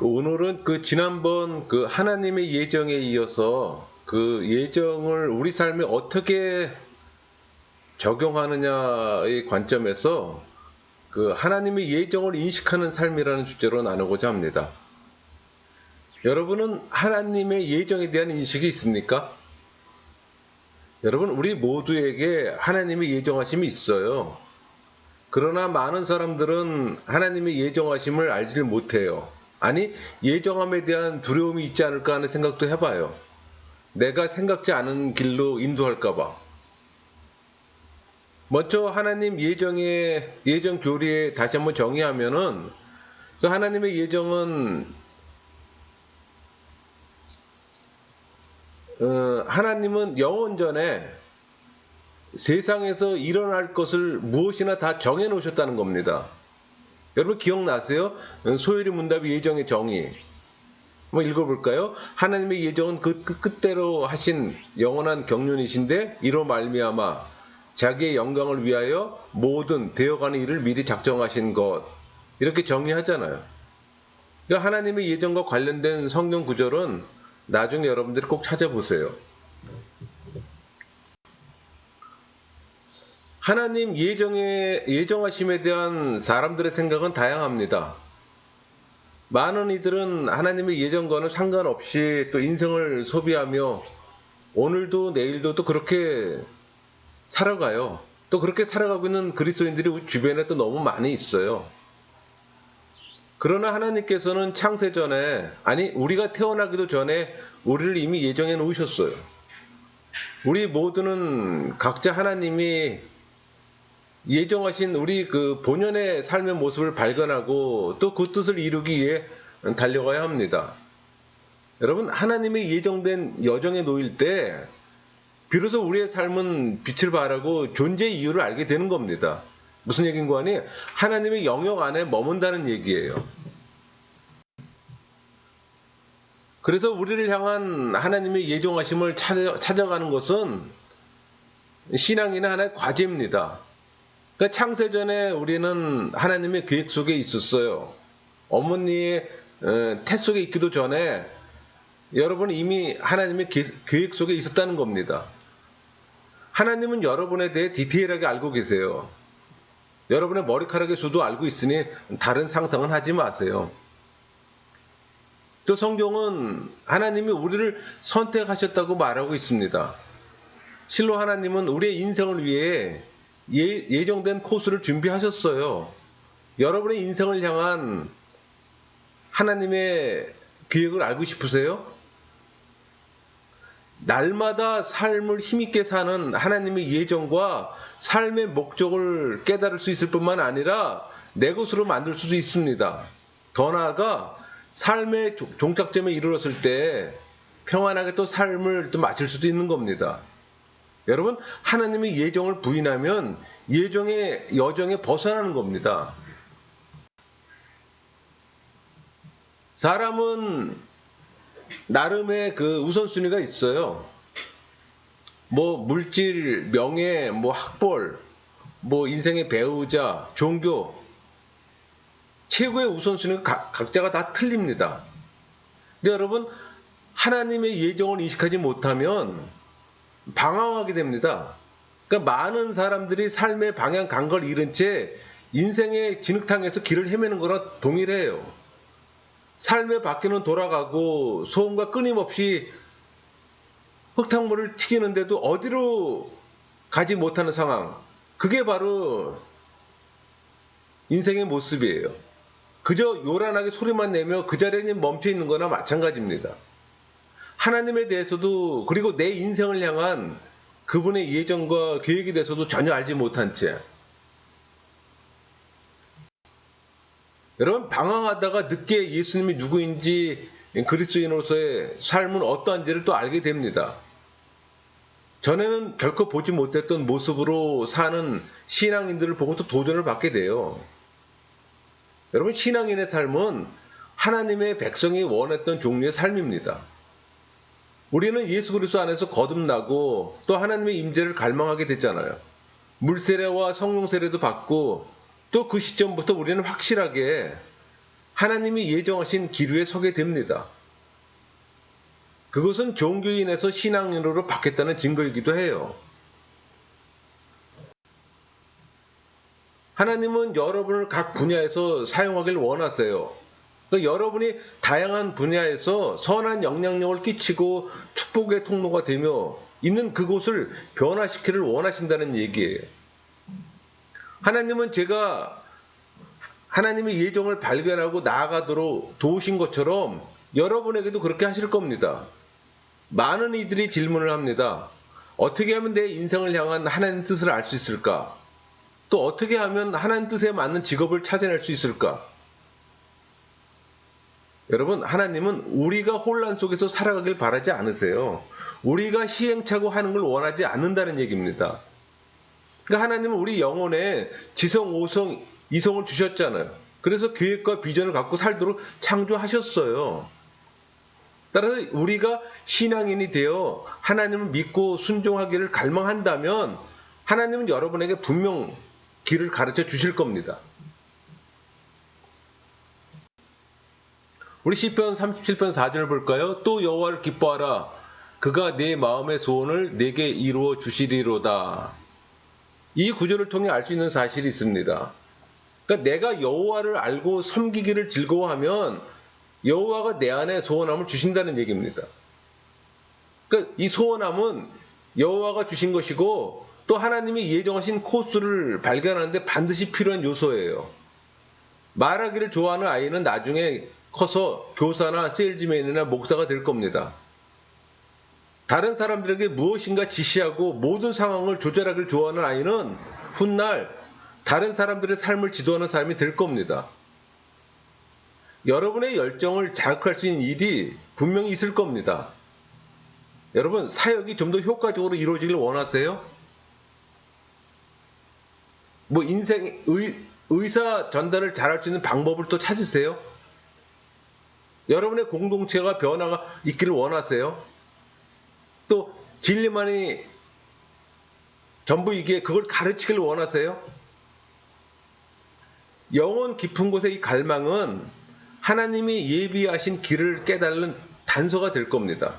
오늘은 지난번 하나님의 예정에 이어서 그 예정을 우리 삶에 어떻게 적용하느냐의 관점에서 하나님의 예정을 인식하는 삶이라는 주제로 나누고자 합니다. 여러분은 하나님의 예정에 대한 인식이 있습니까? 여러분, 우리 모두에게 하나님의 예정하심이 있어요. 그러나 많은 사람들은 하나님의 예정하심을 알지를 못해요. 아니, 예정함에 대한 두려움이 있지 않을까 하는 생각도 해봐요. 내가 생각지 않은 길로 인도할까봐. 먼저 하나님 예정 교리에 다시 한번 정의하면은 하나님의 예정은 하나님은 영원 전에 세상에서 일어날 것을 무엇이나 다 정해 놓으셨다는 겁니다. 여러분 기억나세요? 소요리 문답의 예정의 정의. 한번 읽어볼까요? 하나님의 예정은 그 끝대로 하신 영원한 경륜이신데 이로 말미암아 자기의 영광을 위하여 모든 되어가는 일을 미리 작정하신 것. 이렇게 정의하잖아요. 하나님의 예정과 관련된 성경 구절은 나중에 여러분들이 꼭 찾아보세요. 하나님 예정하심에 대한 사람들의 생각은 다양합니다. 많은 이들은 하나님의 예정과는 상관없이 또 인생을 소비하며 오늘도 내일도 또 그렇게 살아가요. 또 그렇게 살아가고 있는 그리스도인들이 우리 주변에 또 너무 많이 있어요. 그러나 하나님께서는 창세전에, 아니 우리가 태어나기도 전에 우리를 이미 예정해 놓으셨어요. 우리 모두는 각자 하나님이 예정하신 우리 본연의 삶의 모습을 발견하고 또 그 뜻을 이루기 위해 달려가야 합니다. 여러분, 하나님의 예정된 여정에 놓일 때 비로소 우리의 삶은 빛을 발하고 존재의 이유를 알게 되는 겁니다. 무슨 얘기인가 하니 하나님의 영역 안에 머문다는 얘기예요. 그래서 우리를 향한 하나님의 예정하심을 찾아가는 것은 신앙인의 하나의 과제입니다. 그러니까 창세전에 우리는 하나님의 계획 속에 있었어요. 어머니의 태 속에 있기도 전에 여러분은 이미 하나님의 계획 속에 있었다는 겁니다. 하나님은 여러분에 대해 디테일하게 알고 계세요. 여러분의 머리카락의 수도 알고 있으니 다른 상상은 하지 마세요. 또 성경은 하나님이 우리를 선택하셨다고 말하고 있습니다. 실로 하나님은 우리의 인생을 위해 예정된 코스를 준비하셨어요. 여러분의 인생을 향한 하나님의 계획을 알고 싶으세요? 날마다 삶을 힘있게 사는 하나님의 예정과 삶의 목적을 깨달을 수 있을 뿐만 아니라 내 것으로 만들 수도 있습니다. 더 나아가 삶의 종착점에 이르렀을 때 평안하게 또 삶을 또 마칠 수도 있는 겁니다. 여러분, 하나님의 예정을 부인하면 여정에 벗어나는 겁니다. 사람은 나름의 우선순위가 있어요. 물질, 명예, 학벌, 인생의 배우자, 종교. 최고의 우선순위가 각자가 다 틀립니다. 근데 여러분, 하나님의 예정을 인식하지 못하면 방황하게 됩니다. 그러니까 많은 사람들이 삶의 방향 감각을 잃은 채 인생의 진흙탕에서 길을 헤매는 거랑 동일해요. 삶의 바퀴는 돌아가고 소음과 끊임없이 흙탕물을 튀기는데도 어디로 가지 못하는 상황. 그게 바로 인생의 모습이에요. 그저 요란하게 소리만 내며 그 자리에 멈춰 있는 거나 마찬가지입니다. 하나님에 대해서도 그리고 내 인생을 향한 그분의 예정과 계획에 대해서도 전혀 알지 못한 채 여러분, 방황하다가 늦게 예수님이 누구인지 그리스도인으로서의 삶은 어떠한지를 또 알게 됩니다. 전에는 결코 보지 못했던 모습으로 사는 신앙인들을 보고 또 도전을 받게 돼요. 여러분, 신앙인의 삶은 하나님의 백성이 원했던 종류의 삶입니다. 우리는 예수 그리스도 안에서 거듭나고 또 하나님의 임재를 갈망하게 됐잖아요. 물세례와 성령 세례도 받고 또 그 시점부터 우리는 확실하게 하나님이 예정하신 길 위에 서게 됩니다. 그것은 종교에 인해서 신앙인으로 바뀌었다는 증거이기도 해요. 하나님은 여러분을 각 분야에서 사용하길 원하세요. 그러니까 여러분이 다양한 분야에서 선한 영향력을 끼치고 축복의 통로가 되며 있는 그곳을 변화시키기를 원하신다는 얘기예요. 하나님은 제가 하나님의 예정을 발견하고 나아가도록 도우신 것처럼 여러분에게도 그렇게 하실 겁니다. 많은 이들이 질문을 합니다. 어떻게 하면 내 인생을 향한 하나님의 뜻을 알 수 있을까? 또 어떻게 하면 하나님 뜻에 맞는 직업을 찾아낼 수 있을까? 여러분, 하나님은 우리가 혼란 속에서 살아가길 바라지 않으세요. 우리가 시행착오 하는 걸 원하지 않는다는 얘기입니다. 그러니까 하나님은 우리 영혼에 지성, 오성, 이성을 주셨잖아요. 그래서 계획과 비전을 갖고 살도록 창조하셨어요. 따라서 우리가 신앙인이 되어 하나님을 믿고 순종하기를 갈망한다면 하나님은 여러분에게 분명 길을 가르쳐 주실 겁니다. 우리 시편 37편 4절 볼까요? 또 여호와를 기뻐하라. 그가 내 마음의 소원을 내게 이루어 주시리로다. 이 구절을 통해 알 수 있는 사실이 있습니다. 그러니까 내가 여호와를 알고 섬기기를 즐거워하면 여호와가 내 안에 소원함을 주신다는 얘기입니다. 그러니까 이 소원함은 여호와가 주신 것이고 또 하나님이 예정하신 코스를 발견하는데 반드시 필요한 요소예요. 말하기를 좋아하는 아이는 나중에 커서 교사나 세일즈맨이나 목사가 될 겁니다. 다른 사람들에게 무엇인가 지시하고 모든 상황을 조절하기를 좋아하는 아이는 훗날 다른 사람들의 삶을 지도하는 사람이 될 겁니다. 여러분의 열정을 자극할 수 있는 일이 분명히 있을 겁니다. 여러분, 사역이 좀 더 효과적으로 이루어지길 원하세요? 의사 전달을 잘할 수 있는 방법을 또 찾으세요? 여러분의 공동체가 변화가 있기를 원하세요? 또 진리만이 전부이기에 그걸 가르치길 원하세요? 영혼 깊은 곳의 이 갈망은 하나님이 예비하신 길을 깨달는 단서가 될 겁니다.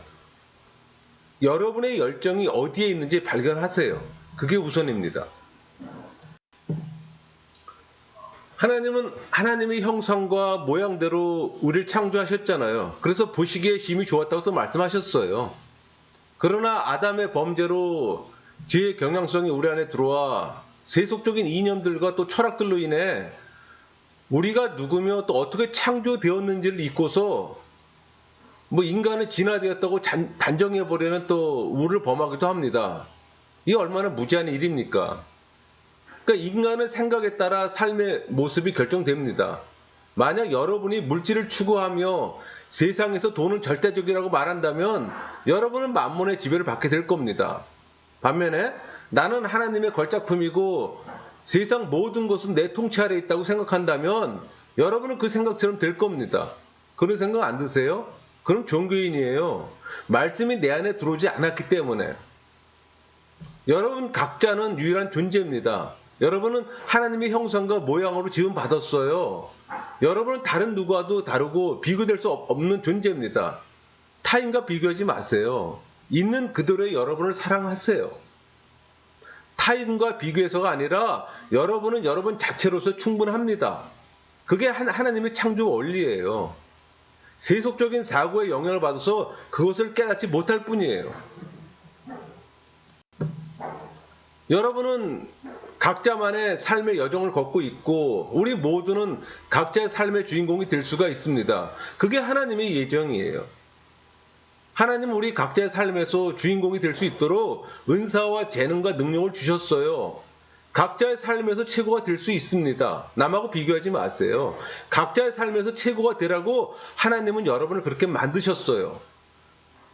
여러분의 열정이 어디에 있는지 발견하세요. 그게 우선입니다. 하나님은 하나님의 형상과 모양대로 우리를 창조하셨잖아요. 그래서 보시기에 심히 좋았다고 또 말씀하셨어요. 그러나 아담의 범죄로 죄의 경향성이 우리 안에 들어와 세속적인 이념들과 또 철학들로 인해 우리가 누구며 또 어떻게 창조되었는지를 잊고서 인간은 진화되었다고 단정해버리는 또 우를 범하기도 합니다. 이게 얼마나 무지한 일입니까? 그러니까 인간의 생각에 따라 삶의 모습이 결정됩니다. 만약 여러분이 물질을 추구하며 세상에서 돈은 절대적이라고 말한다면 여러분은 만몬의 지배를 받게 될 겁니다. 반면에 나는 하나님의 걸작품이고 세상 모든 것은 내 통치 아래에 있다고 생각한다면 여러분은 그 생각처럼 될 겁니다. 그런 생각 안 드세요? 그럼 종교인이에요. 말씀이 내 안에 들어오지 않았기 때문에. 여러분 각자는 유일한 존재입니다. 여러분은 하나님의 형상과 모양으로 지음받았어요. 여러분은 다른 누구와도 다르고 비교될 수 없는 존재입니다. 타인과 비교하지 마세요. 있는 그대로의 여러분을 사랑하세요. 타인과 비교해서가 아니라 여러분은 여러분 자체로서 충분합니다. 그게 하나님의 창조 원리예요. 세속적인 사고에 영향을 받아서 그것을 깨닫지 못할 뿐이에요. 여러분은 각자만의 삶의 여정을 걷고 있고 우리 모두는 각자의 삶의 주인공이 될 수가 있습니다. 그게 하나님의 예정이에요. 하나님은 우리 각자의 삶에서 주인공이 될 수 있도록 은사와 재능과 능력을 주셨어요. 각자의 삶에서 최고가 될 수 있습니다. 남하고 비교하지 마세요. 각자의 삶에서 최고가 되라고 하나님은 여러분을 그렇게 만드셨어요.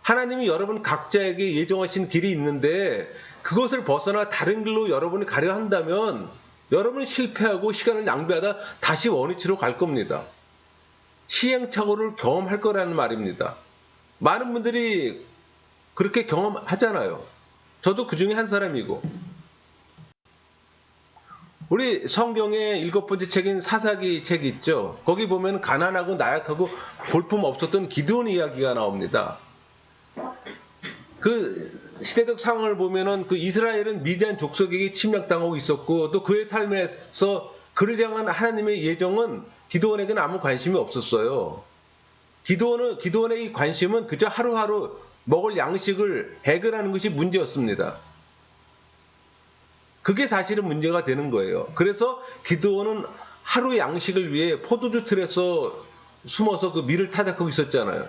하나님이 여러분 각자에게 예정하신 길이 있는데 그것을 벗어나 다른 길로 여러분이 가려 한다면 여러분은 실패하고 시간을 낭비하다 다시 원위치로 갈 겁니다. 시행착오를 경험할 거라는 말입니다. 많은 분들이 그렇게 경험하잖아요. 저도 그 중에 한 사람이고. 우리 성경의 7번째 책인 사사기 책 있죠. 거기 보면 가난하고 나약하고 볼품 없었던 기드온 이야기가 나옵니다. 그 시대적 상황을 보면은 그 이스라엘은 미디안 족속에게 침략당하고 있었고 또 그의 삶에서 그를 향한 하나님의 예정은 기드온에게는 아무 관심이 없었어요. 기드온의 이 관심은 그저 하루하루 먹을 양식을 해결하는 것이 문제였습니다. 그게 사실은 문제가 되는 거예요. 그래서 기드온은 하루 양식을 위해 포도주 틀에서 숨어서 그 밀을 타작하고 있었잖아요.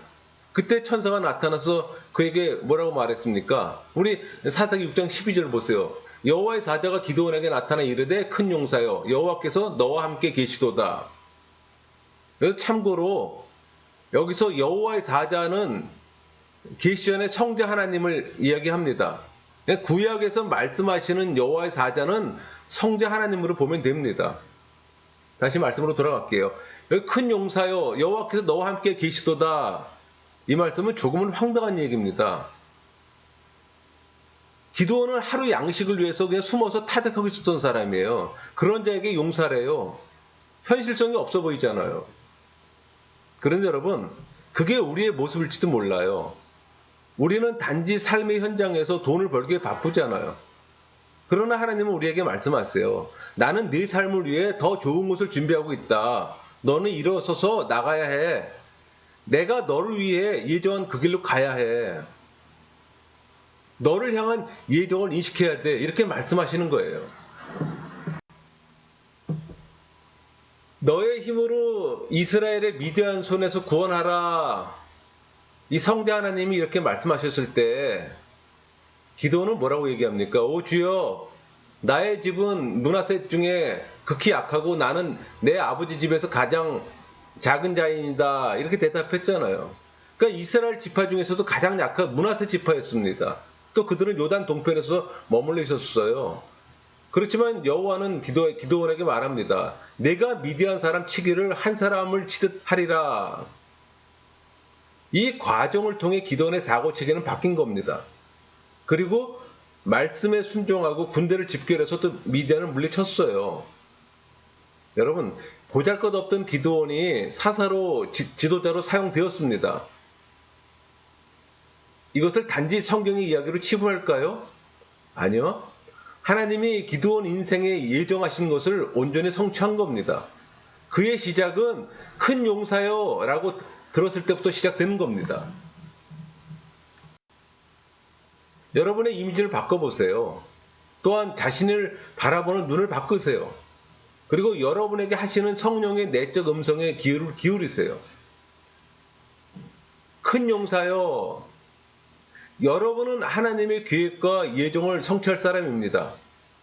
그때 천사가 나타나서 그에게 뭐라고 말했습니까? 우리 사사기 6장 12절 보세요. 여호와의 사자가 기드온에게 나타나 이르되 큰 용사여 여호와께서 너와 함께 계시도다. 그래서 참고로 여기서 여호와의 사자는 계시전의 성자 하나님을 이야기합니다. 구약에서 말씀하시는 여호와의 사자는 성자 하나님으로 보면 됩니다. 다시 말씀으로 돌아갈게요. 여기 큰 용사여 여호와께서 너와 함께 계시도다. 이 말씀은 조금은 황당한 얘기입니다. 기드온은 하루 양식을 위해서 그냥 숨어서 타작하고 있었던 사람이에요. 그런 자에게 용사래요. 현실성이 없어 보이잖아요. 그런데 여러분, 그게 우리의 모습일지도 몰라요. 우리는 단지 삶의 현장에서 돈을 벌기에 바쁘잖아요. 그러나 하나님은 우리에게 말씀하세요. 나는 네 삶을 위해 더 좋은 것을 준비하고 있다. 너는 일어서서 나가야 해. 내가 너를 위해 예정한 그 길로 가야 해. 너를 향한 예정을 인식해야 돼. 이렇게 말씀하시는 거예요. 너의 힘으로 이스라엘의 미디안 손에서 구원하라. 이 성자 하나님이 이렇게 말씀하셨을 때 기드온은 뭐라고 얘기합니까? 오 주여, 나의 집은 므낫세 중에 극히 약하고 나는 내 아버지 집에서 가장 작은 자인이다. 이렇게 대답했잖아요. 그러니까 이스라엘 지파 중에서도 가장 약한 므낫세 지파였습니다. 또 그들은 요단 동편에서 머물러 있었어요. 그렇지만 여호와는 기드온에게 말합니다. 내가 미디안 사람 치기를 한 사람을 치듯 하리라. 이 과정을 통해 기드온의 사고체계는 바뀐 겁니다. 그리고 말씀에 순종하고 군대를 집결해서 또 미디안을 물리쳤어요. 여러분, 보잘것없던 기드온이 사사로 지도자로 사용되었습니다. 이것을 단지 성경의 이야기로 치부할까요? 아니요. 하나님이 기드온 인생에 예정하신 것을 온전히 성취한 겁니다. 그의 시작은 큰 용사요 라고 들었을 때부터 시작되는 겁니다. 여러분의 이미지를 바꿔보세요. 또한 자신을 바라보는 눈을 바꾸세요. 그리고 여러분에게 하시는 성령의 내적 음성에 귀를 기울이세요. 큰 용사요. 여러분은 하나님의 계획과 예정을 성취할 사람입니다.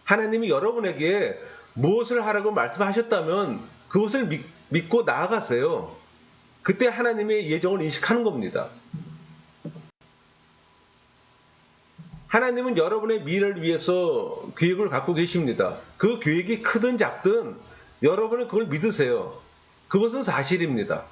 하나님이 여러분에게 무엇을 하라고 말씀하셨다면 그것을 믿고 나아가세요. 그때 하나님의 예정을 인식하는 겁니다. 하나님은 여러분의 미래를 위해서 계획을 갖고 계십니다. 그 계획이 크든 작든 여러분은 그걸 믿으세요. 그것은 사실입니다.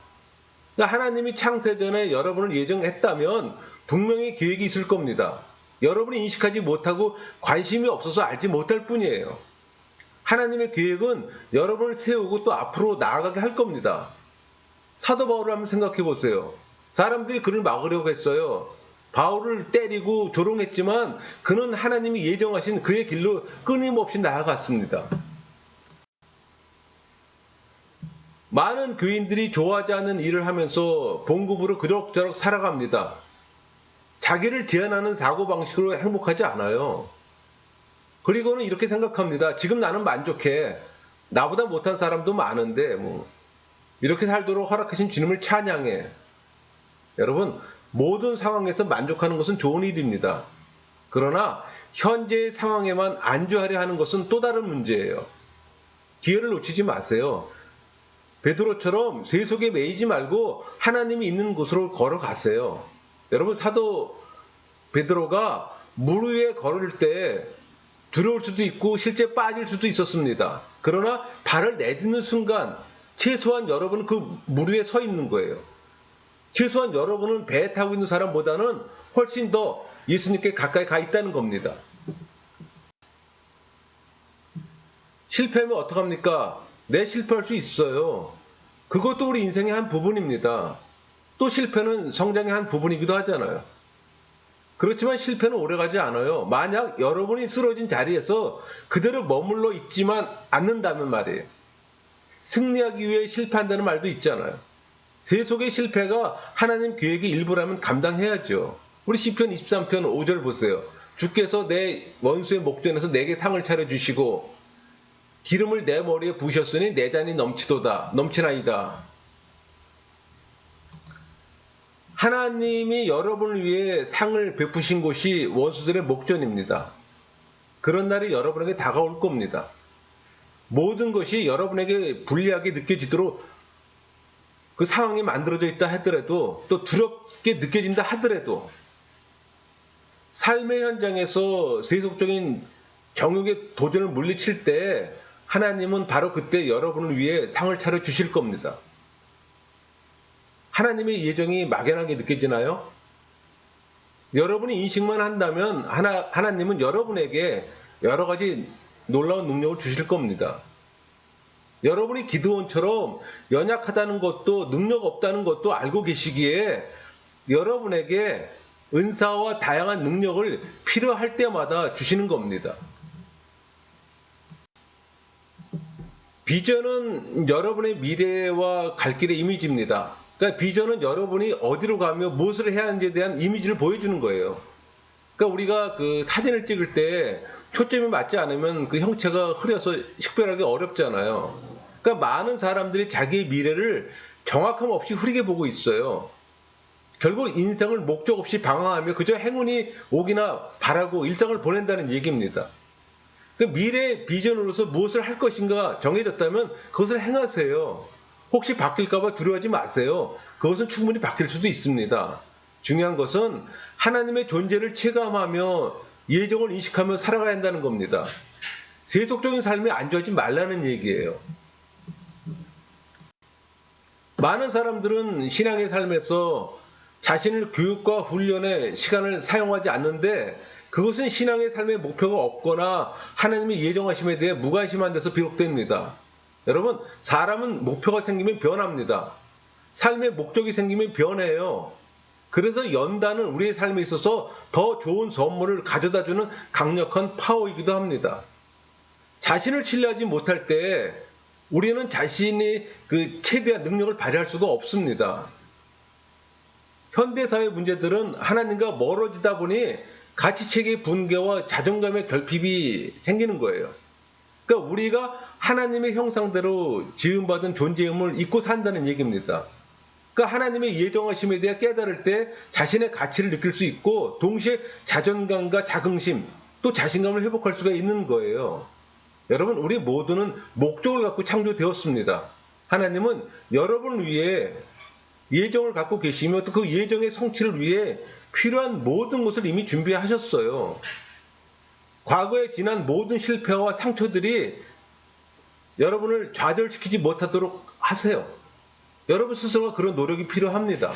그러니까 하나님이 창세전에 여러분을 예정했다면 분명히 계획이 있을 겁니다. 여러분이 인식하지 못하고 관심이 없어서 알지 못할 뿐이에요. 하나님의 계획은 여러분을 세우고 또 앞으로 나아가게 할 겁니다. 사도 바울을 한번 생각해 보세요. 사람들이 그를 막으려고 했어요. 바울을 때리고 조롱했지만 그는 하나님이 예정하신 그의 길로 끊임없이 나아갔습니다. 많은 교인들이 좋아하지 않는 일을 하면서 봉급으로 그럭저럭 살아갑니다. 자기를 제한하는 사고방식으로 행복하지 않아요. 그리고는 이렇게 생각합니다. 지금 나는 만족해. 나보다 못한 사람도 많은데 이렇게 살도록 허락하신 주님을 찬양해. 여러분, 모든 상황에서 만족하는 것은 좋은 일입니다. 그러나 현재의 상황에만 안주하려 하는 것은 또 다른 문제예요. 기회를 놓치지 마세요. 베드로처럼 세속에 매이지 말고 하나님이 있는 곳으로 걸어가세요. 여러분, 사도 베드로가 물 위에 걸을 때 두려울 수도 있고 실제 빠질 수도 있었습니다. 그러나 발을 내딛는 순간 최소한 여러분은 그 물 위에 서 있는 거예요. 최소한 여러분은 배에 타고 있는 사람보다는 훨씬 더 예수님께 가까이 가 있다는 겁니다. 실패하면 어떡합니까? 네, 실패할 수 있어요. 그것도 우리 인생의 한 부분입니다. 또 실패는 성장의 한 부분이기도 하잖아요. 그렇지만 실패는 오래가지 않아요. 만약 여러분이 쓰러진 자리에서 그대로 머물러 있지만 않는다면 말이에요. 승리하기 위해 실패한다는 말도 있잖아요. 세속의 실패가 하나님 계획의 일부라면 감당해야죠. 우리 시편 23편 5절 보세요. 주께서 내 원수의 목전에서 내게 상을 차려주시고 기름을 내 머리에 부으셨으니 내 잔이 넘치나이다. 하나님이 여러분을 위해 상을 베푸신 곳이 원수들의 목전입니다. 그런 날이 여러분에게 다가올 겁니다. 모든 것이 여러분에게 불리하게 느껴지도록 그 상황이 만들어져 있다 하더라도, 또 두렵게 느껴진다 하더라도, 삶의 현장에서 세속적인 정욕의 도전을 물리칠 때 하나님은 바로 그때 여러분을 위해 상을 차려주실 겁니다. 하나님의 예정이 막연하게 느껴지나요? 여러분이 인식만 한다면 하나님은 여러분에게 여러 가지 놀라운 능력을 주실 겁니다. 여러분이 기드온처럼 연약하다는 것도 능력 없다는 것도 알고 계시기에 여러분에게 은사와 다양한 능력을 필요할 때마다 주시는 겁니다. 비전은 여러분의 미래와 갈 길의 이미지입니다. 그러니까 비전은 여러분이 어디로 가며 무엇을 해야 하는지에 대한 이미지를 보여주는 거예요. 그러니까 우리가 그 사진을 찍을 때 초점이 맞지 않으면 그 형체가 흐려서 식별하기 어렵잖아요. 그러니까 많은 사람들이 자기의 미래를 정확함 없이 흐리게 보고 있어요. 결국 인생을 목적 없이 방황하며 그저 행운이 오기나 바라고 일상을 보낸다는 얘기입니다. 그 미래의 비전으로서 무엇을 할 것인가 정해졌다면 그것을 행하세요. 혹시 바뀔까봐 두려워하지 마세요. 그것은 충분히 바뀔 수도 있습니다. 중요한 것은 하나님의 존재를 체감하며 예정을 인식하며 살아가야 한다는 겁니다. 세속적인 삶에 안주하지 말라는 얘기예요. 많은 사람들은 신앙의 삶에서 자신을 교육과 훈련에 시간을 사용하지 않는데 그것은 신앙의 삶의 목표가 없거나 하나님의 예정하심에 대해 무관심한 데서 비롯됩니다. 여러분, 사람은 목표가 생기면 변합니다. 삶의 목적이 생기면 변해요. 그래서 연단은 우리의 삶에 있어서 더 좋은 선물을 가져다주는 강력한 파워이기도 합니다. 자신을 신뢰하지 못할 때 우리는 자신이 그 최대한 능력을 발휘할 수가 없습니다. 현대사회 문제들은 하나님과 멀어지다 보니 가치체계의 붕괴와 자존감의 결핍이 생기는 거예요. 그러니까 우리가 하나님의 형상대로 지음받은 존재임을 잊고 산다는 얘기입니다. 그러니까 하나님의 예정하심에 대해 깨달을 때 자신의 가치를 느낄 수 있고 동시에 자존감과 자긍심 또 자신감을 회복할 수가 있는 거예요. 여러분, 우리 모두는 목적을 갖고 창조되었습니다. 하나님은 여러분을 위해 예정을 갖고 계시며 또 그 예정의 성취를 위해 필요한 모든 것을 이미 준비하셨어요. 과거에 지난 모든 실패와 상처들이 여러분을 좌절시키지 못하도록 하세요. 여러분 스스로가 그런 노력이 필요합니다.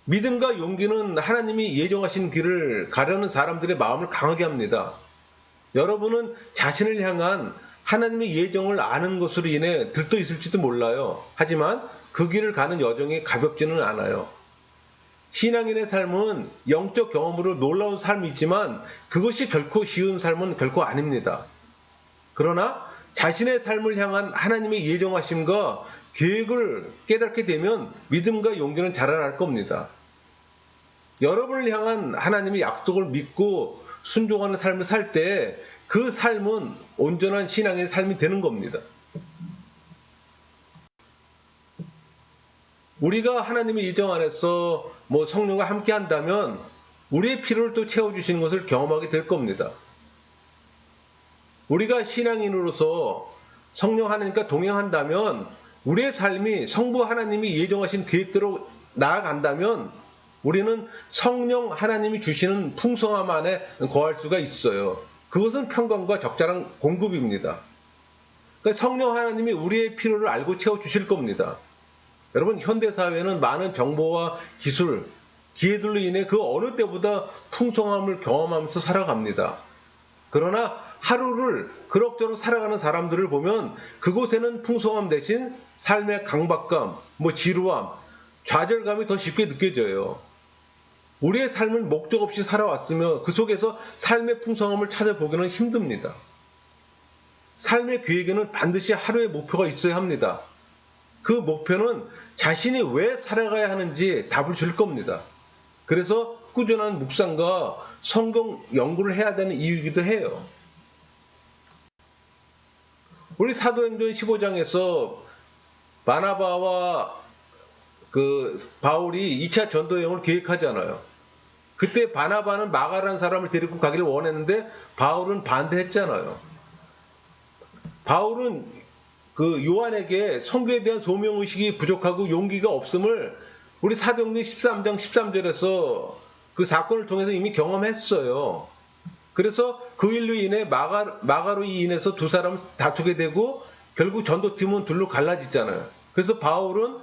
믿음과 용기는 하나님이 예정하신 길을 가려는 사람들의 마음을 강하게 합니다. 여러분은 자신을 향한 하나님의 예정을 아는 것으로 인해 들떠 있을지도 몰라요. 하지만 그 길을 가는 여정이 가볍지는 않아요. 신앙인의 삶은 영적 경험으로 놀라운 삶이 있지만 그것이 결코 쉬운 삶은 결코 아닙니다. 그러나 자신의 삶을 향한 하나님의 예정하심과 계획을 깨닫게 되면 믿음과 용기는 자라날 겁니다. 여러분을 향한 하나님의 약속을 믿고 순종하는 삶을 살 때 그 삶은 온전한 신앙의 삶이 되는 겁니다. 우리가 하나님의 예정 안에서 성령과 함께 한다면 우리의 필요를 또 채워주시는 것을 경험하게 될 겁니다. 우리가 신앙인으로서 성령 하나님과 동행한다면 우리의 삶이 성부 하나님이 예정하신 계획대로 나아간다면 우리는 성령 하나님이 주시는 풍성함 안에 거할 수가 있어요. 그것은 평강과 적절한 공급입니다. 그러니까 성령 하나님이 우리의 필요를 알고 채워주실 겁니다. 여러분, 현대사회는 많은 정보와 기술, 기회들로 인해 그 어느 때보다 풍성함을 경험하면서 살아갑니다. 그러나 하루를 그럭저럭 살아가는 사람들을 보면 그곳에는 풍성함 대신 삶의 강박감, 지루함, 좌절감이 더 쉽게 느껴져요. 우리의 삶은 목적 없이 살아왔으며 그 속에서 삶의 풍성함을 찾아보기는 힘듭니다. 삶의 계획에는 반드시 하루의 목표가 있어야 합니다. 그 목표는 자신이 왜 살아가야 하는지 답을 줄 겁니다. 그래서 꾸준한 묵상과 성경 연구를 해야 되는 이유이기도 해요. 우리 사도행전 15장에서 바나바와 바울이 2차 전도 여행을 계획하잖아요. 그때 바나바는 마가라는 사람을 데리고 가기를 원했는데 바울은 반대했잖아요. 바울은 요한에게 선교에 대한 소명의식이 부족하고 용기가 없음을 우리 사도행전 13장 13절에서 그 사건을 통해서 이미 경험했어요. 그래서 그 일로 인해 마가로 인해서 두 사람은 다투게 되고 결국 전도팀은 둘로 갈라지잖아요. 그래서 바울은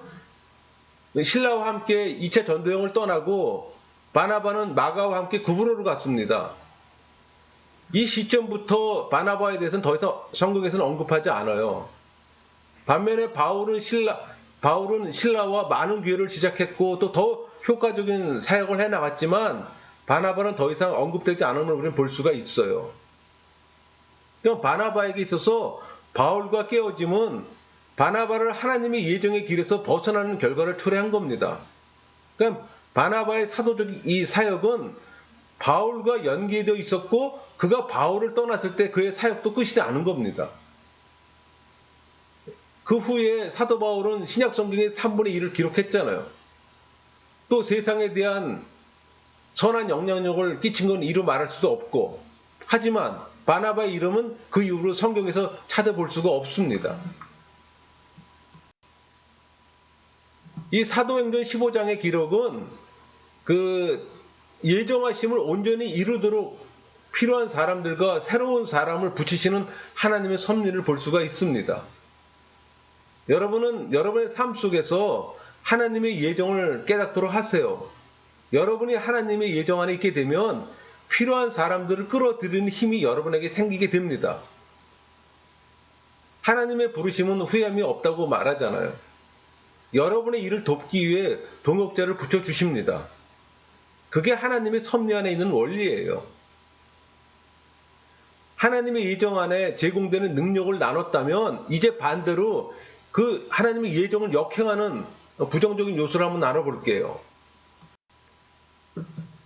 신라와 함께 2차 전도여행을 떠나고 바나바는 마가와 함께 구브로로 갔습니다. 이 시점부터 바나바에 대해서는 더 이상 성경에서는 언급하지 않아요. 반면에 바울은 신라와 많은 교회를 시작했고 또 더 효과적인 사역을 해나갔지만 바나바는 더 이상 언급되지 않음을 우리는 볼 수가 있어요. 그럼 바나바에게 있어서 바울과 깨어짐은 바나바를 하나님의 예정의 길에서 벗어나는 결과를 초래한 겁니다. 그러니까 바나바의 사도적 이 사역은 바울과 연계되어 있었고 그가 바울을 떠났을 때 그의 사역도 끝이 나는 겁니다. 그 후에 사도 바울은 신약 성경의 3분의 1을 기록했잖아요. 또 세상에 대한 선한 영향력을 끼친 건 이루 말할 수도 없고 하지만 바나바의 이름은 그 이후로 성경에서 찾아볼 수가 없습니다. 이 사도행전 15장의 기록은 예정하심을 온전히 이루도록 필요한 사람들과 새로운 사람을 붙이시는 하나님의 섭리를 볼 수가 있습니다. 여러분은 여러분의 삶 속에서 하나님의 예정을 깨닫도록 하세요. 여러분이 하나님의 예정 안에 있게 되면 필요한 사람들을 끌어들이는 힘이 여러분에게 생기게 됩니다. 하나님의 부르심은 후회함이 없다고 말하잖아요. 여러분의 일을 돕기 위해 동역자를 붙여주십니다. 그게 하나님의 섭리 안에 있는 원리예요. 하나님의 예정 안에 제공되는 능력을 나눴다면 이제 반대로 그 하나님의 예정을 역행하는 부정적인 요소를 한번 나눠볼게요.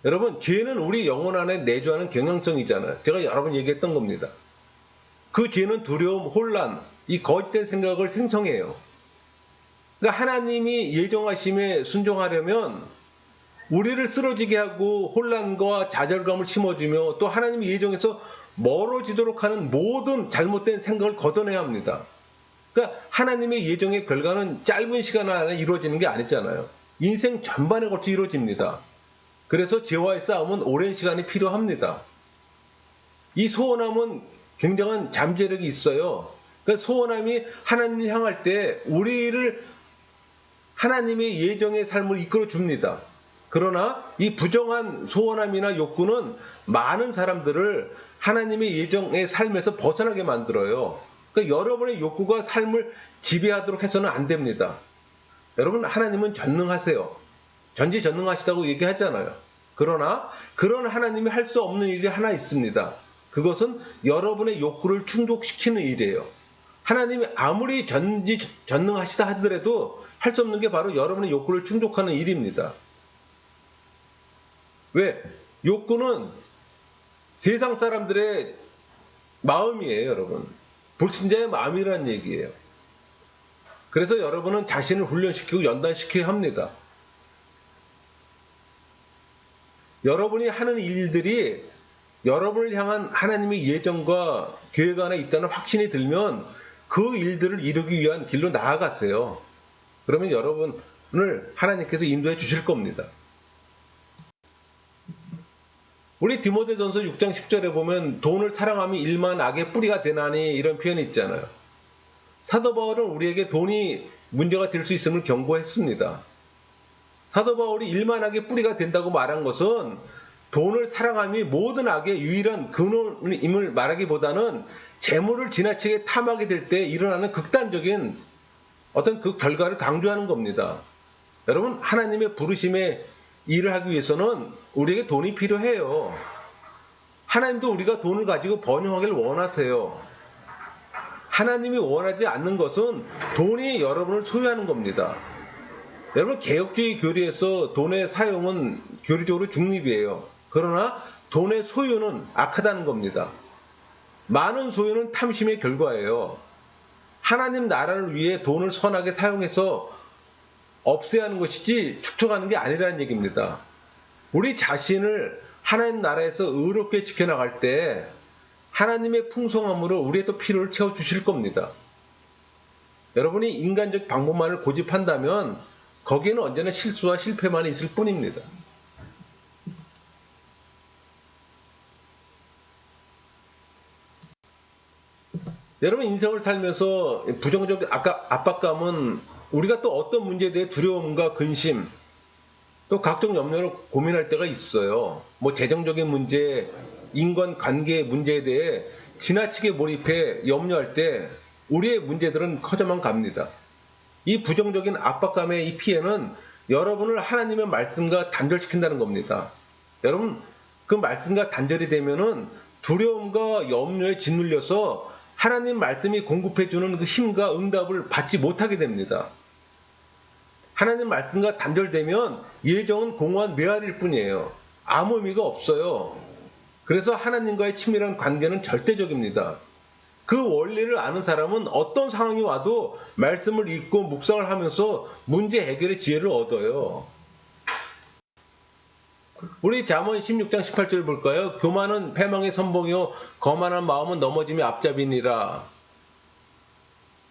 여러분, 죄는 우리 영혼 안에 내주하는 경향성이잖아요. 제가 여러 번 얘기했던 겁니다. 그 죄는 두려움, 혼란, 이 거짓된 생각을 생성해요. 그러니까 하나님이 예정하심에 순종하려면 우리를 쓰러지게 하고 혼란과 좌절감을 심어주며 또 하나님의 예정에서 멀어지도록 하는 모든 잘못된 생각을 걷어내야 합니다. 그러니까 하나님의 예정의 결과는 짧은 시간 안에 이루어지는 게 아니잖아요. 인생 전반에 걸쳐 이루어집니다. 그래서 죄와의 싸움은 오랜 시간이 필요합니다. 이 소원함은 굉장한 잠재력이 있어요. 그러니까 소원함이 하나님을 향할 때 우리를 하나님의 예정의 삶을 이끌어 줍니다. 그러나 이 부정한 소원함이나 욕구는 많은 사람들을 하나님의 예정의 삶에서 벗어나게 만들어요. 그러니까 여러분의 욕구가 삶을 지배하도록 해서는 안 됩니다. 여러분, 하나님은 전능하세요. 전지전능하시다고 얘기하잖아요. 그러나 그런 하나님이 할 수 없는 일이 하나 있습니다. 그것은 여러분의 욕구를 충족시키는 일이에요. 하나님이 아무리 전지전능하시다 하더라도 할 수 없는 게 바로 여러분의 욕구를 충족하는 일입니다. 왜? 욕구는 세상 사람들의 마음이에요, 여러분. 불신자의 마음이라는 얘기예요. 그래서 여러분은 자신을 훈련시키고 연단시켜야 합니다. 여러분이 하는 일들이 여러분을 향한 하나님의 예정과 계획 안에 있다는 확신이 들면 그 일들을 이루기 위한 길로 나아가세요. 그러면 여러분을 하나님께서 인도해 주실 겁니다. 우리 디모데전서 6장 10절에 보면 돈을 사랑하면 일만 악의 뿌리가 되나니 이런 표현이 있잖아요. 사도 바울은 우리에게 돈이 문제가 될 수 있음을 경고했습니다. 사도 바울이 일만 악의 뿌리가 된다고 말한 것은 돈을 사랑함이 모든 악의 유일한 근원임을 말하기보다는 재물을 지나치게 탐하게 될 때 일어나는 극단적인 어떤 그 결과를 강조하는 겁니다. 여러분, 하나님의 부르심에 일을 하기 위해서는 우리에게 돈이 필요해요. 하나님도 우리가 돈을 가지고 번영하기를 원하세요. 하나님이 원하지 않는 것은 돈이 여러분을 소유하는 겁니다. 여러분, 개혁주의 교리에서 돈의 사용은 교리적으로 중립이에요. 그러나 돈의 소유는 악하다는 겁니다. 많은 소유는 탐심의 결과예요. 하나님 나라를 위해 돈을 선하게 사용해서 없애야 하는 것이지 축적하는 게 아니라는 얘기입니다. 우리 자신을 하나님 나라에서 의롭게 지켜나갈 때 하나님의 풍성함으로 우리의 또 필요를 채워주실 겁니다. 여러분이 인간적 방법만을 고집한다면 거기에는 언제나 실수와 실패만 있을 뿐입니다. 여러분, 인생을 살면서 부정적 압박감은 우리가 또 어떤 문제에 대해 두려움과 근심, 또 각종 염려를 고민할 때가 있어요. 뭐 재정적인 문제, 인간관계의 문제에 대해 지나치게 몰입해 염려할 때 우리의 문제들은 커져만 갑니다. 이 부정적인 압박감의 이 피해는 여러분을 하나님의 말씀과 단절시킨다는 겁니다. 여러분, 그 말씀과 단절이 되면은 두려움과 염려에 짓눌려서 하나님 말씀이 공급해주는 그 힘과 응답을 받지 못하게 됩니다. 하나님 말씀과 단절되면 예정은 공허한 메아리일 뿐이에요. 아무 의미가 없어요. 그래서 하나님과의 친밀한 관계는 절대적입니다. 그 원리를 아는 사람은 어떤 상황이 와도 말씀을 읽고 묵상을 하면서 문제 해결의 지혜를 얻어요. 우리 잠언 16장 18절 볼까요? 교만은 패망의 선봉이요 거만한 마음은 넘어짐의 앞잡이니라.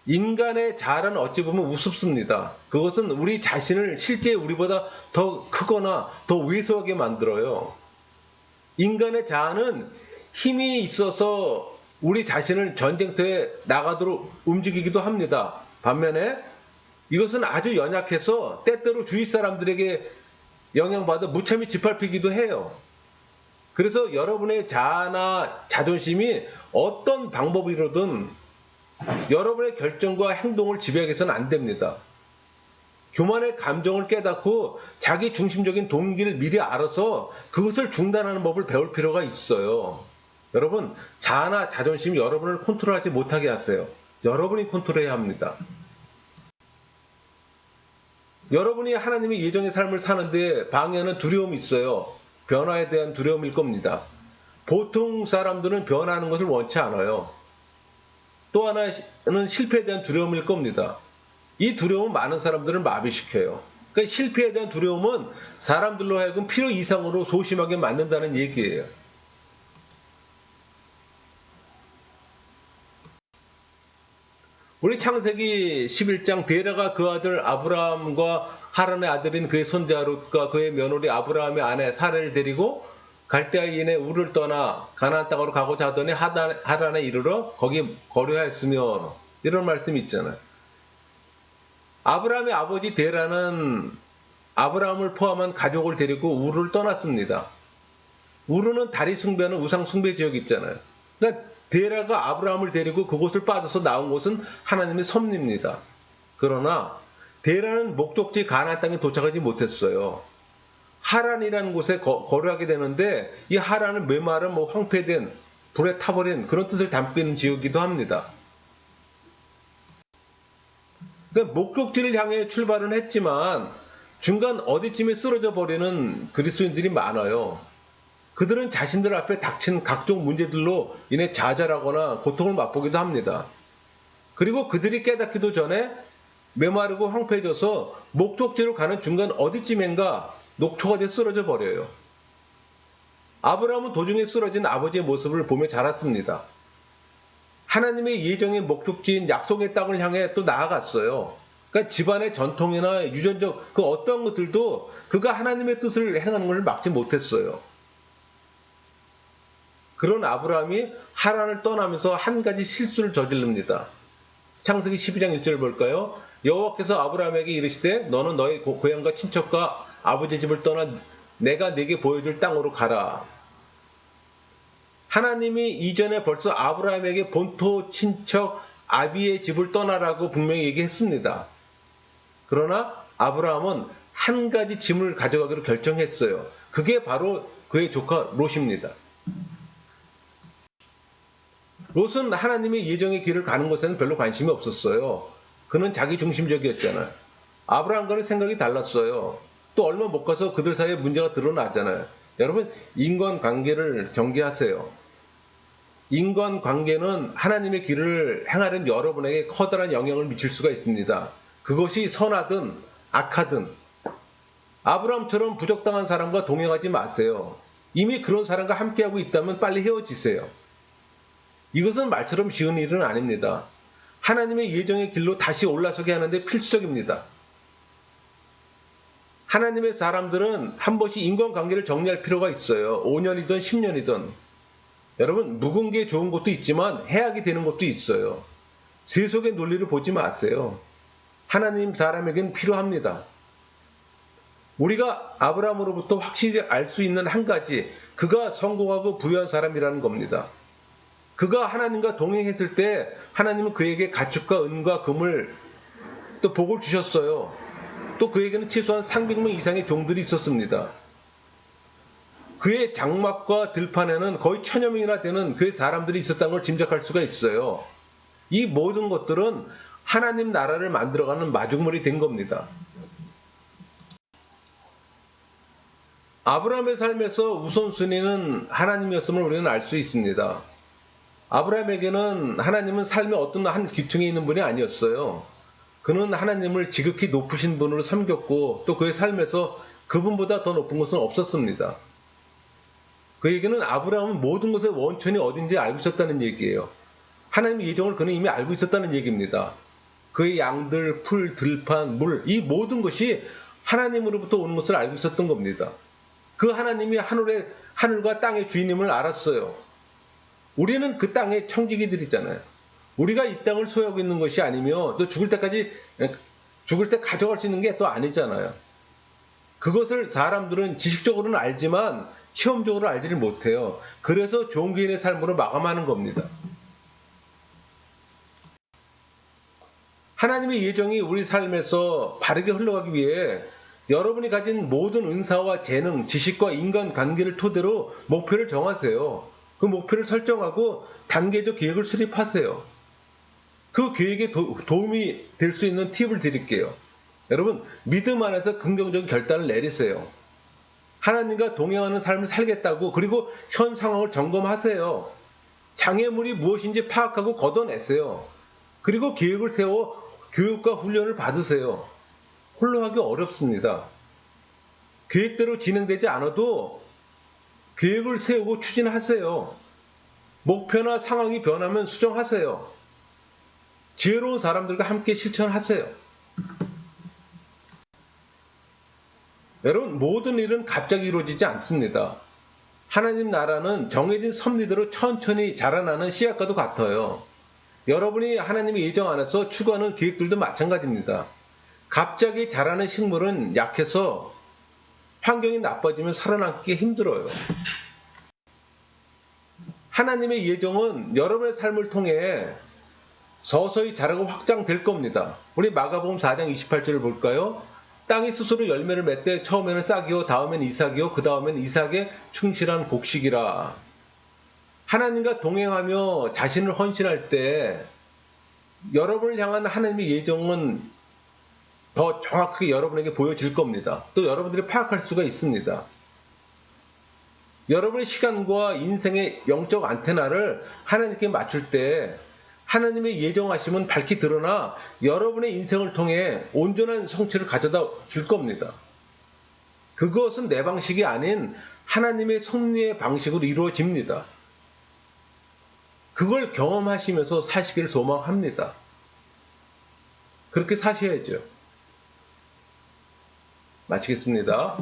인간의 자아는 어찌 보면 우습습니다. 그것은 우리 자신을 실제 우리보다 더 크거나 더 왜소하게 만들어요. 인간의 자아는 힘이 있어서 우리 자신을 전쟁터에 나가도록 움직이기도 합니다. 반면에 이것은 아주 연약해서 때때로 주위 사람들에게 영향받아 무참히 짓밟히기도 해요. 그래서 여러분의 자아나 자존심이 어떤 방법으로든 여러분의 결정과 행동을 지배하게 해서는 안 됩니다. 교만의 감정을 깨닫고 자기 중심적인 동기를 미리 알아서 그것을 중단하는 법을 배울 필요가 있어요. 여러분, 자아나 자존심이 여러분을 컨트롤하지 못하게 하세요. 여러분이 컨트롤해야 합니다. 여러분이 하나님의 예정의 삶을 사는데 방해하는 두려움이 있어요. 변화에 대한 두려움일 겁니다. 보통 사람들은 변화하는 것을 원치 않아요. 또 하나는 실패에 대한 두려움일 겁니다. 이 두려움은 많은 사람들을 마비시켜요. 그러니까 실패에 대한 두려움은 사람들로 하여금 필요 이상으로 소심하게 만든다는 얘기예요. 우리 창세기 11장 데라가 그 아들 아브라함과 하란의 아들인 그의 손자 룻과 그의 며느리 아브라함의 아내 사라를 데리고 갈대아인의 우를 떠나 가나안 땅으로 가고자 하더니 하란에 이르러 거기 거류하였으며, 이런 말씀이 있잖아요. 아브라함의 아버지 데라는 아브라함을 포함한 가족을 데리고 우를 떠났습니다. 우르는 다리 숭배하는 우상 숭배 지역이 있잖아요. 그러니까 데라가 아브라함을 데리고 그곳을 빠져서 나온 곳은 하나님의 섭리입니다. 그러나 데라는 목적지 가나안 땅에 도착하지 못했어요. 하란이라는 곳에 거류하게 되는데, 이 하란은 메마른 황폐된 불에 타버린 그런 뜻을 담고 있는 지역이기도 합니다. 그러니까 목적지를 향해 출발은 했지만 중간 어디쯤에 쓰러져 버리는 그리스도인들이 많아요. 그들은 자신들 앞에 닥친 각종 문제들로 인해 좌절하거나 고통을 맛보기도 합니다. 그리고 그들이 깨닫기도 전에 메마르고 황폐해져서 목적지로 가는 중간 어디쯤인가 녹초가 돼 쓰러져 버려요. 아브라함은 도중에 쓰러진 아버지의 모습을 보며 자랐습니다. 하나님의 예정의 목적지인 약속의 땅을 향해 또 나아갔어요. 그러니까 집안의 전통이나 유전적 그 어떤 것들도 그가 하나님의 뜻을 행하는 것을 막지 못했어요. 그런 아브라함이 하란을 떠나면서 한 가지 실수를 저지릅니다. 창세기 12장 1절 볼까요? 여호와께서 아브라함에게 이르시되 너는 너의 고향과 친척과 아버지 집을 떠나 내가 네게 보여줄 땅으로 가라. 하나님이 이전에 벌써 아브라함에게 본토 친척 아비의 집을 떠나라고 분명히 얘기했습니다. 그러나 아브라함은 한 가지 짐을 가져가기로 결정했어요. 그게 바로 그의 조카 롯입니다. 롯은 하나님의 예정의 길을 가는 것에는 별로 관심이 없었어요. 그는 자기 중심적이었잖아요. 아브라함과는 생각이 달랐어요. 또 얼마 못 가서 그들 사이에 문제가 드러나잖아요. 여러분, 인간관계를 경계하세요. 인간관계는 하나님의 길을 행하는 여러분에게 커다란 영향을 미칠 수가 있습니다. 그것이 선하든 악하든. 아브라함처럼 부적당한 사람과 동행하지 마세요. 이미 그런 사람과 함께하고 있다면 빨리 헤어지세요. 이것은 말처럼 쉬운 일은 아닙니다. 하나님의 예정의 길로 다시 올라서게 하는데 필수적입니다. 하나님의 사람들은 한 번씩 인간관계를 정리할 필요가 있어요. 5년이든 10년이든. 여러분, 묵은 게 좋은 것도 있지만 해악이 되는 것도 있어요. 세속의 논리를 보지 마세요. 하나님 사람에겐 필요합니다. 우리가 아브라함으로부터 확실히 알 수 있는 한 가지, 그가 성공하고 부유한 사람이라는 겁니다. 그가 하나님과 동행했을 때 하나님은 그에게 가축과 은과 금을 또 복을 주셨어요. 또 그에게는 최소한 300명 이상의 종들이 있었습니다. 그의 장막과 들판에는 거의 1000여 명이나 되는 그의 사람들이 있었다는 걸 짐작할 수가 있어요. 이 모든 것들은 하나님 나라를 만들어가는 마중물이 된 겁니다. 아브라함의 삶에서 우선순위는 하나님이었음을 우리는 알 수 있습니다. 아브라함에게는 하나님은 삶의 어떤 한 기층에 있는 분이 아니었어요. 그는 하나님을 지극히 높으신 분으로 섬겼고 또 그의 삶에서 그분보다 더 높은 것은 없었습니다. 그에게는 아브라함은 모든 것의 원천이 어딘지 알고 있었다는 얘기예요. 하나님의 예정을 그는 이미 알고 있었다는 얘기입니다. 그의 양들, 풀, 들판, 물, 이 모든 것이 하나님으로부터 오는 것을 알고 있었던 겁니다. 그 하나님이 하늘과 땅의 주인임을 알았어요. 우리는 그 땅의 청지기들이잖아요. 우리가 이 땅을 소유하고 있는 것이 아니며 또 죽을 때 가져갈 수 있는 게 또 아니잖아요. 그것을 사람들은 지식적으로는 알지만 체험적으로 알지를 못해요. 그래서 종교인의 삶으로 마감하는 겁니다. 하나님의 예정이 우리 삶에서 바르게 흘러가기 위해 여러분이 가진 모든 은사와 재능, 지식과 인간관계를 토대로 목표를 정하세요. 그 목표를 설정하고 단계적 계획을 수립하세요. 그 계획에 도움이 될 수 있는 팁을 드릴게요. 여러분, 믿음 안에서 긍정적인 결단을 내리세요. 하나님과 동행하는 삶을 살겠다고, 그리고 현 상황을 점검하세요. 장애물이 무엇인지 파악하고 걷어내세요. 그리고 계획을 세워 교육과 훈련을 받으세요. 홀로 하기 어렵습니다. 계획대로 진행되지 않아도 계획을 세우고 추진하세요. 목표나 상황이 변하면 수정하세요. 지혜로운 사람들과 함께 실천하세요. 여러분, 모든 일은 갑자기 이루어지지 않습니다. 하나님 나라는 정해진 섭리대로 천천히 자라나는 씨앗과도 같아요. 여러분이 하나님의 예정 안에서 추구하는 계획들도 마찬가지입니다. 갑자기 자라는 식물은 약해서 환경이 나빠지면 살아남기 힘들어요. 하나님의 예정은 여러분의 삶을 통해 서서히 자라고 확장될 겁니다. 우리 마가복음 4장 28절을 볼까요? 땅이 스스로 열매를 맺되 처음에는 싹이요 다음엔 이삭이요 그 다음엔 이삭의 충실한 곡식이라. 하나님과 동행하며 자신을 헌신할 때 여러분을 향한 하나님의 예정은 더 정확하게 여러분에게 보여질 겁니다. 또 여러분들이 파악할 수가 있습니다. 여러분의 시간과 인생의 영적 안테나를 하나님께 맞출 때 하나님의 예정하심은 밝히 드러나 여러분의 인생을 통해 온전한 성취를 가져다 줄 겁니다. 그것은 내 방식이 아닌 하나님의 섭리의 방식으로 이루어집니다. 그걸 경험하시면서 사시기를 소망합니다. 그렇게 사셔야죠. 마치겠습니다.